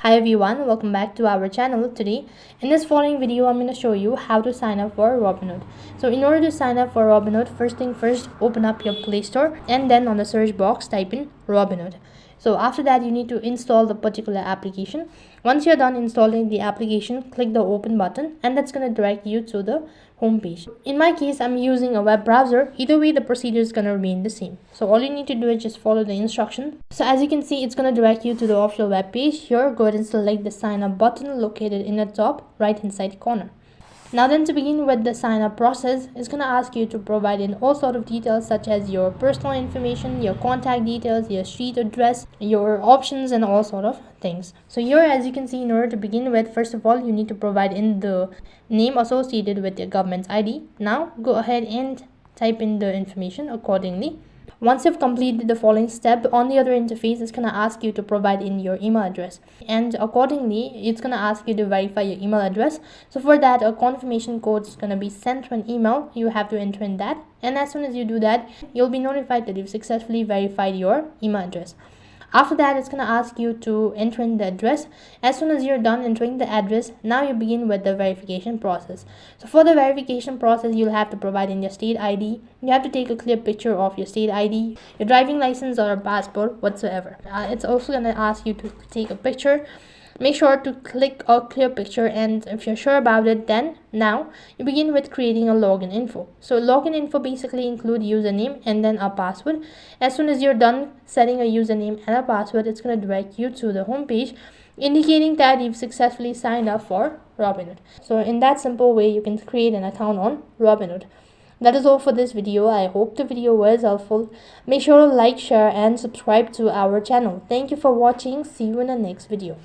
Hi everyone, welcome back to our channel. Today in this following video I'm going to show you how to sign up for Robinhood. So in order to sign up for Robinhood, first thing first, open up your Play Store and then on the search box type in Robinhood. So after that you need to install the particular application. Once you're done installing the application, click the open button and that's going to direct you to the home page. In my case, I'm using a web browser. Either way, the procedure is going to remain the same. So all you need to do is just follow the instruction. So as you can see, it's going to direct you to the official web page. Here, go ahead and select the sign up button located in the top right hand side corner. Now then, to begin with the sign up process, it's going to ask you to provide in all sort of details such as your personal information, your contact details, your street address, your options and all sort of things. So here, as you can see, in order to begin with, first of all, you need to provide in the name associated with your government's ID. Now go ahead and type in the information accordingly. Once you've completed the following step, on the other interface, it's going to ask you to provide in your email address. And accordingly, it's going to ask you to verify your email address. So for that, a confirmation code is going to be sent to an email. You have to enter in that. And as soon as you do that, you'll be notified that you've successfully verified your email address. After that, it's going to ask you to enter in the address. As soon as you're done entering the address, now you begin with the verification process. So for the verification process, you'll have to provide in your state ID. You have to take a clear picture of your state ID, your driving license or a passport whatsoever. It's also going to ask you to take a picture. Make sure to click a clear picture, and if you're sure about it, then now you begin with creating a login info. So login info basically include username and then a password. As soon as you're done setting a username and a password, it's going to direct you to the home page indicating that you've successfully signed up for Robinhood. So in that simple way, you can create an account on Robinhood. That is all for this video. I hope the video was helpful. Make sure to like, share and subscribe to our channel. Thank you for watching. See you in the next video.